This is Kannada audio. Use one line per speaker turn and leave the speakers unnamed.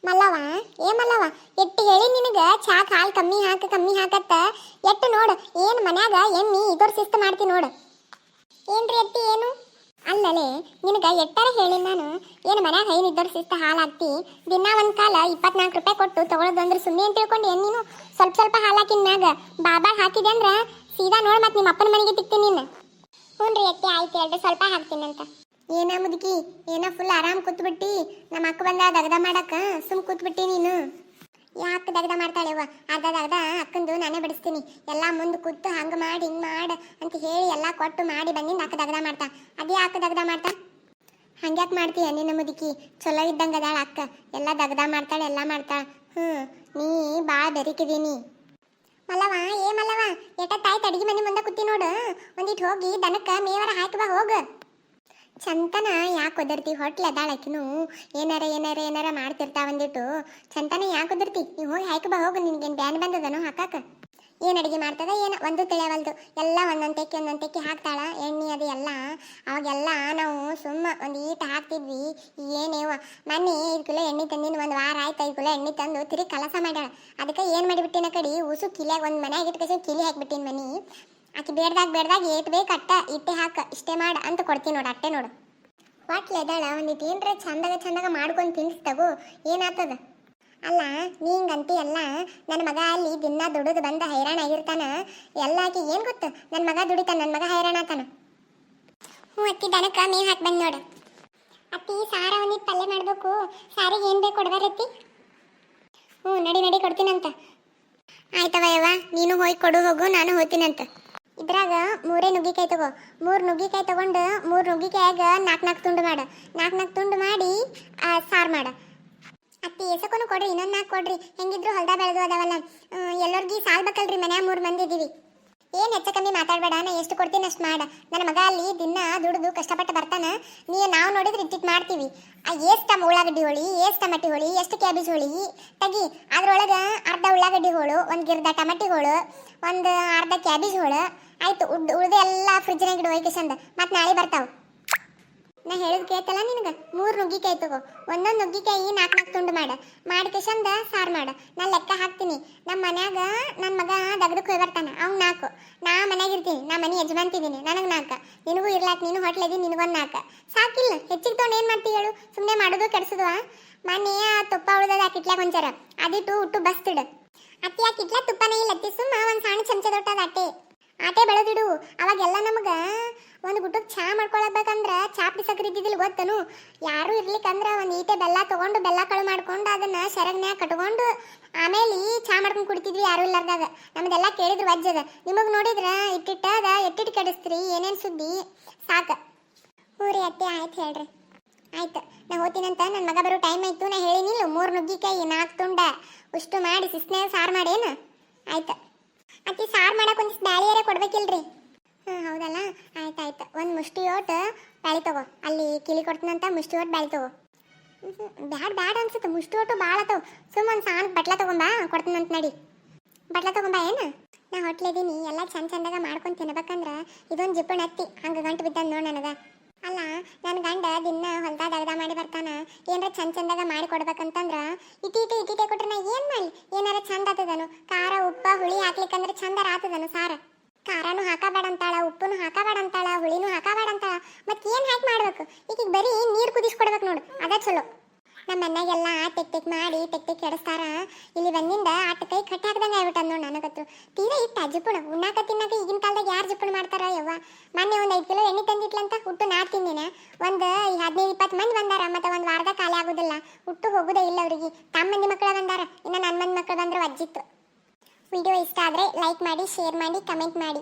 ಮಲ್ಲವ ಮಲ್ಲವ ಎಟ್ಟು ಹೇಳಿ ನಿನಗ ಚಾಕ್ ಹಾಲು ಕಮ್ಮಿ ಹಾಕತ್ತ ಎಟ್ಟು ನೋಡು ಏನು ಮನ್ಯಾಗ ಎಮ್ಮಿ ಇದರ ಶಿಸ್ತು ಮಾಡ್ತಿ ನೋಡು. ಏನ್ರಿ ಅತ್ತಿ ಏನು ಅಲ್ಲಲೇ ನಿನಗ ಎಟ್ಟರ ಹೇಳಿ ನಾನು ಏನು ಮನ್ಯಾಗ ಐನು ಇದ್ದರ ಶಿಸ್ತು ಹಾಲು ಹಾಕ್ತಿ ದಿನ ಒಂದು ಕಾಲ 24 ರೂಪಾಯಿ ಕೊಟ್ಟು ತಗೊಳ್ಳೋದು ಅಂದ್ರೆ ಸುಮ್ಮನೆ ಅಂತ ತಿಳ್ಕೊಂಡು ಏನು ನೀನು ಸ್ವಲ್ಪ ಹಾಲು ಹಾಕಿನ ಮ್ಯಾಗ ಬಾಬಾ ಹಾಕಿದೆ ಅಂದ್ರೆ ಸೀದಾ ನೋಡಿ ಮತ್ತೆ ನಿಮ್ಮ ಅಪ್ಪನ ಮನೆಗೆ ತಿಕ್ತೀನಿ ನೀನು. ಹ್ಞೂ ರೀ ಅತ್ತಿ ಆಯ್ತು ಹೇಳ್ರಿ ಸ್ವಲ್ಪ ಹಾಕ್ತೀನಿ ಅಂತ. ಏನ ಮುದುಕಿ ಏನೋ ಫುಲ್ ಆರಾಮ್ ಕೂತ್ಬಿಟ್ಟಿ ನಮ್ಮ ಅಕ್ಕ ಬಂದ ದಗದ ಮಾಡಕ್ಕ ಸುಮ್ ಕೂತ್ಬಿಟ್ಟಿ ನೀನು. ಯಾಕೆ ದಗದ ಮಾಡ್ತಾಳೆವ ಅದ ಅಕ್ಕಂದು ನಾನೇ ಬಡಿಸ್ತೀನಿ ಎಲ್ಲ ಮುಂದೆ ಕೂತು ಹಂಗೆ ಮಾಡಿ ಹಿಂಗೆ ಮಾಡ ಅಂತ ಹೇಳಿ ಎಲ್ಲ ಕೊಟ್ಟು ಮಾಡಿ ಬಂದಿಂದ ಅಕ್ಕ ದಗದ ಮಾಡ್ತಾ ಅದೇ ಅಕ್ಕ ದಗದ ಮಾಡ್ತಾ ಹಂಗ್ಯಾಕೆ ಮಾಡ್ತೀಯ ನಿನ್ನ ಮುದುಕಿ ಚಲೋ ಇದ್ದಂಗೆ ಅದಾಳ ಅಕ್ಕ ಎಲ್ಲ ದಗದ ಮಾಡ್ತಾಳೆ ಎಲ್ಲ ಮಾಡ್ತಾಳ. ನೀ ಭಾಳ ಬೆರಿಕಿದೀನಿ ಮಲ್ಲವ ಮಲ್ಲವ ಎಟ್ಟಾಯ್ತು ಅಡಿಗೆ ಮನೆ ಮುಂದೆ ಕೂತಿ ನೋಡು ಒಂದಿಟ್ಟು ಹೋಗಿ ದನಕ್ಕ ಮೇವರ ಹಾಕಿ ಬಾ ಹೋಗು. ಚಂತನ ಯಾಕೆ ಒದರ್ತಿ ಹೊಟ್ಲೆ ಅದಾಳಕಿನು ಏನಾರ ಮಾಡ್ತಿರ್ತಾವ ಒಂದಿಟ್ಟು ಚಂತನ ಯಾಕೆ ಒದರ್ತಿ ನೀವು ಹೋಗಿ ಹಾಕಿ ಬಾ ಹೋಗು. ನಿನ್ಗೇನು ಬ್ಯಾನ್ ಬಂದದನು ಹಾಕಾಕ ಏನು ಅಡುಗೆ ಮಾಡ್ತದ ಏನು ಒಂದು ತಿಳಿಯವಲ್ದು ಎಲ್ಲ ಒಂದೊಂದು ತೆಕ್ಕಿ ಹಾಕ್ತಾಳ ಎಣ್ಣೆ ಅದು ಎಲ್ಲ. ಅವಾಗೆಲ್ಲ ನಾವು ಸುಮ್ಮ ಒಂದು ಈಟ ಹಾಕ್ತಿದ್ವಿ ಏನೇವ ಮೊನ್ನೆ 5 ಕಿಲೋ ಎಣ್ಣೆ ತಂದಿನ ಒಂದು ವಾರ ಆಯ್ತು 5 ಕಿಲೋ ಎಣ್ಣೆ ತಂದು ತಿರುಗಿ ಕಲಸ ಮಾಡ್ಯಾಳ. ಅದಕ್ಕೆ ಏನು ಮಾಡಿಬಿಟ್ಟಿನ ಕಡೆ ಉಸು ಕಿಲಿಯಾಗ ಒಂದು ಮನೆಯಾಗ ಇಟ್ಕಸ ಕಿಲಿ ಹಾಕ್ಬಿಟ್ಟಿನ ಮನೆ ಆಕೆ ಬೇಡ್ದಾಗ ಏಟ್ ಬೇಕು ಅಟ್ಟ ಇಟ್ಟೆ ಹಾಕ ಇಷ್ಟೇ ಮಾಡ ಅಂತ ಕೊಡ್ತೀನಿ ನೋಡು ಅಟ್ಟೆ ನೋಡು. ಹೊಟ್ಲೆ ಎದಾಳ ಒಂದಿಟ್ಟು ಏನರ ಚಂದಾಗ ಮಾಡ್ಕೊಂಡು ತಿನ್ನಿಸ್ತಗು ಏನಾಗ್ತದ. ಅಲ್ಲ ನೀಂಗಂತಿ ಎಲ್ಲ ನನ್ನ ಮಗ ಅಲ್ಲಿ ದಿನ ದುಡಿದು ಬಂದ ಹೈರಾಣ ಆಗಿರ್ತಾನ ಎಲ್ಲ ಆಕಿ ಏನು ಗೊತ್ತು ನನ್ನ ಮಗ ದುಡಿತಾನ ನನ್ನ ಮಗ ಹೈರಾಣ ಆತಾನ. ಅತ್ತಿ ದನಕ್ಕೆ ಮೇವು ಹಾಕಿ ಬಂದು ನೋಡು. ಅತ್ತಿ ಸಾರ ಒಂದಿಟ್ಟು ಪಲ್ಯ ಮಾಡಬೇಕು ಸಾರಿಗೆ ಏನು ಬೇಕು ಕೊಡ್ಬಾರತ್ತಿ. ನಡಿ ಕೊಡ್ತೀನಂತ. ಆಯ್ತವ ಯವ್ವ ನೀನು ಹೋಗಿ ಕೊಡು ಹೋಗು ನಾನು ಹೋಗ್ತೀನಂತ. ಇದ್ರಾಗ 3 ನುಗ್ಗಿಕಾಯಿ ತಗೋ 3 ನುಗ್ಗಿಕಾಯಿ ತಗೊಂಡು 3 ನುಗ್ಗಿಕಾಯಾಗ 4 ತುಂಡು ಮಾಡ 4 ತುಂಡು ಮಾಡಿ ಸಾರು ಮಾಡ. ಅತ್ತಿ ಎಸಕೊನು ಕೊಡ್ರಿ ಇನ್ನೊಂದು 4 ಕೊಡ್ರಿ ಹೆಂಗಿದ್ರು ಹೊಲ್ದ ಬೆಳೆದು ಅದಾವಲ್ಲ ಎಲ್ಲರಿಗೂ ಸಾಲ್ ಬೇಕಲ್ರಿ ಮನ್ಯಾಗ 3 ಮಂದಿ ಇದೀವಿ. ಏನು ಹೆಚ್ಚು ಕಮ್ಮಿ ಮಾತಾಡಬೇಡ ನಾ ಎಷ್ಟು ಕೊಡ್ತೀನಿ ಅಷ್ಟು ಮಾಡ. ನನ್ನ ಮಗ ಅಲ್ಲಿ ದಿನ ದುಡಿದು ಕಷ್ಟಪಟ್ಟು ಬರ್ತಾನ ನಾವು ನೋಡಿದ್ರೆ ಇಟ್ಟಿಟ್ಟು ಮಾಡ್ತೀವಿ. ಎಷ್ಟು ಉಳ್ಳಾಗಡ್ಡಿ ಹೋಳಿ ಎಷ್ಟು ಟಮಟಿ ಹೋಳಿ ಎಷ್ಟು ಕ್ಯಾಬೇಜ್ ಹೋಳಿ ತೆಗಿ ಅದ್ರೊಳಗೆ ಅರ್ಧ ಉಳ್ಳಾಗಡ್ಡಿ ಹೋಳು 1 ಗಿರ್ದ ಟಮಟಿ ಹೋಳು 1 ಅರ್ಧ ಕ್ಯಾಬೇಜ್ ಹೋಳು ಆಯ್ತು. ಉಳ್ದು ಎಲ್ಲ ಫ್ರಿಜ್ನಾಗ ಇಡು ಒಯ್ಕೇಶಂದ ಮತ್ತೆ ನಾಳೆ ಬರ್ತಾವೆ. ನಾ ಹೇಳಿದ್ ಕೇಳ್ತಲ್ಲ ನಿನಗೆ 3 ನುಗ್ಗಿಕಾಯಿ ತಗೋ ಒಂದೊಂದು ನುಗ್ಗಿಕಾಯಿ 4 ತುಂಡು ಮಾಡ್ಕೇಶಂದ ಸಾರು ಮಾಡ. ನಾನು ಲೆಕ್ಕ ಹಾಕ್ತೀನಿ. ನಮ್ಮ ಮನ್ಯಾಗ ನನ್ನ ಮಗ ದಗದಕ್ಕೆ ಹೋಗಿ ಬರ್ತಾನೆ ಅವ್ನು 4 ನಾ ಮನ್ಯಾಗ ಇರ್ತೀನಿ ನಾ ಮನೆ ಯಜಮಾನ್ತಿದ್ದೀನಿ ನನಗೆ 4 ನಿನಗೂ ಇರ್ಲಾಕ ನೀನು ಹೋಟ್ಲದಿ ನಿನಗೊಂದು 4 ಸಾಕಿಲ್ಲ ಹೆಚ್ಚಿಗೆ ತೊಗೊಂಡು ಏನು ಮಾಡ್ತೀವಿ ಹೇಳು ಸುಮ್ಮನೆ ಮಾಡೋದು ಕೆಡ್ಸೋದು. ಮನೆ ತುಪ್ಪ ಉಳ್ದದ ಆ ಕಿಟ್ಲಾಗ ಒಂಚಾರ ಅದಿಟ್ಟು ಉಟ್ಟು ಬಸ್ತಿಡು. ಅತ್ತಿ ಆ ಕಿಟ್ಲಾಗ ತುಪ್ಪನೇ ಇಲ್ಲ ಅತ್ತಿ ಸುಮ್ಮ ಒಂದು ಸಣ್ಣ ಚಮಚ ದೊಡ್ಡದ ಆಟೆ ಬೆಳೆದಿಡು. ಅವಾಗೆಲ್ಲ ನಮಗೆ ಒಂದು ಗುಟ್ಟಕ್ಕೆ ಚಹಾ ಮಾಡ್ಕೊಳಬೇಕಂದ್ರೆ ಚಾಪಿ ಸಕ್ಕರೆ ಇದ್ದಿದ್ದಿಲ್ಲ ಗೊತ್ತನು. ಯಾರು ಇರ್ಲಿಕ್ಕಂದ್ರೆ ಒಂದು ಈಟೆ ಬೆಲ್ಲ ತೊಗೊಂಡು ಬೆಲ್ಲ ಕಳು ಮಾಡ್ಕೊಂಡು ಅದನ್ನು ಸೆರಗ್ನ್ಯಾಗ ಕಟ್ಕೊಂಡು ಆಮೇಲೆ ಚಹಾ ಮಾಡ್ಕೊಂಡು ಕುಡಿತಿದ್ವಿ ಯಾರು ಇಲ್ಲಾರ್ದಾಗ. ನಮ್ದೆಲ್ಲ ಕೇಳಿದ್ರು ವಜ್ಜದ. ನಿಮಗೆ ನೋಡಿದ್ರೆ ಇಟ್ಟಿಟ್ಟದ ಎಟ್ಟಿಟ್ಟು ಕೆಡಿಸ್ತೀರಿ ಏನೇನು ಸುದ್ದಿ ಸಾಕು. ಹ್ಞೂ ಅತ್ತೆ ಆಯ್ತು ಹೇಳ್ರಿ ಆಯ್ತು ನಾ ಹೋಗ್ತೀನಂತ. ನನ್ನ ಮಗ ಬರೋ ಟೈಮ್ ಆಯ್ತು ನಾ ಹೇಳಿನಿಲ್ಲ 3 ನುಗ್ಗಿಕಾಯಿ 4 ತುಂಡ ಉಷ್ಟು ಮಾಡಿ ಸಿಸ್ನ್ಯಾಗ ಸಾರು ಮಾಡೇನು ಆಯ್ತು. ಅತ್ತಿ ಸಾರು ಮಾಡಕ್ಕೆ ಒಂದಿಷ್ಟು ಬ್ಯಾಳಿಯಾರೆ ಕೊಡ್ಬೇಕಿಲ್ರಿ. ಹೌದಲ್ಲ ಆಯ್ತು 1 ಮುಷ್ಟಿ ಓಟ್ ಬ್ಯಾಳಿ ತಗೋ ಅಲ್ಲಿ ಕಿಲಿ ಕೊಡ್ತೀನಂತ ಮುಷ್ಟಿ ಓಟ್ ಬ್ಯಾಳಿ ತಗೋ. ಬ್ಯಾಡ ಅನ್ಸುತ್ತೆ ಮುಷ್ಟಿ ಓಟು ಭಾಳ ಅದಾವ. ಸುಮ್ಮ ಒಂದು ಸಾಣ್ ಬಟ್ಲ ತಗೊಂಬಾ ಕೊಡ್ತೀನಂತ ನಡಿ. ಬಟ್ಲ ತಗೊಂಬಾ ಏನು ನಾ ಹೊಟ್ಲಿದ್ದೀನಿ ಎಲ್ಲ ಚಂದಾಗ ಮಾಡ್ಕೊಂಡು ತಿನ್ಬೇಕಂದ್ರೆ ಇದೊಂದು ಜಿಪ್ಪಣ ಹತ್ತಿ ಹಂಗೆ ಗಂಟು ಬಿದ್ದಂದು ನೋಡಿ ನನಗೆ. ಅಲ್ಲ ನನ್ನ ಗಂಡ ದಿನ ಹೊಲ್ದ ದಗದ ಮಾಡಿ ಬರ್ತಾನ ಏನಾರ ಚಂದಾಗ ಮಾಡಿ ಕೊಡ್ಬೇಕಂತಂದ್ರೆ ಇಟೀಟೆ ಕೊಟ್ರೆ ನಾ ಏನು ಮಾಡಲಿ ಏನಾರ ಚಂದ ಆತದನು. ಖಾರ ಉಪ್ಪ ಹುಳಿ ಹಾಕ್ಲಿಕ್ಕಂದ್ರೆ ಚಂದರ ಆತದನು ಸಾರು. ಖಾರನೂ ಹಾಕಬೇಡ ಅಂತಾಳ ಉಪ್ಪನ್ನು ಹಾಕಬೇಡ ಅಂತಾಳ ಹುಳಿನೂ ಹಾಕಬೇಡ ಅಂತಾಳ ಮತ್ತೆ ಏನು ಹಾಕಿ ಮಾಡ್ಬೇಕು ಈಗ ಬರೀ ನೀರು ಕುದಿಸ್ಕೊಡ್ಬೇಕು ನೋಡು ಅದ ಚಲೋ. ನಮ್ಮ ಮನ್ಯಾಗೆಲ್ಲ ತೆಕ್ ಮಾಡಿ ತೆಕ್ ಕೆಡಿಸ್ತಾರ. ಇಲ್ಲಿ ಬಂದಿಂದ ಕೈ ಕಟ್ಟಿ ಹಾಕ್ದಂಗೆ ಆಗ್ಬಿಟ್ಟದ ನೋಡಿ ನನಗತ್ತು. ತೀರಾ ಇಟ್ಟು ಜಿಪ್ಪುಣ ಉಣ್ಣಾಕ ತಿನ್ನಾಕ ಈಗಿನ ಕಾಲದಾಗ ಯಾರು ಜಿಪ್ಪುಣ ಮಾಡ್ತಾರ ಯವ್ವ. ಮೊನ್ನೆ ಒಂದು 5 ಕಿಲೋ ಎಣ್ಣೆ ತಂದಿಟ್ಲಂತ ಹುಟ್ಟು ನಾ ತಿಂದಿನ ಒಂದು 15-20 ಮಂದಿ ಬಂದಾರ ಮತ್ತೆ ಒಂದು ವಾರದ ಖಾಲಿ ಆಗೋದಿಲ್ಲ. ಹುಟ್ಟು ಹೋಗೋದೇ ಇಲ್ಲ ಅವ್ರಿಗೆ. ತಮ್ಮ ಮಂದಿ ಮಕ್ಕಳು ಬಂದಾರ ಇನ್ನು ನನ್ನ ಮಂದಿ ಮಕ್ಕಳು ಬಂದ್ರೆ ವಜ್ಜಿತ್ತು. ವಿಡಿಯೋ ಇಷ್ಟ ಆದರೆ ಲೈಕ್ ಮಾಡಿ ಶೇರ್ ಮಾಡಿ ಕಮೆಂಟ್ ಮಾಡಿ.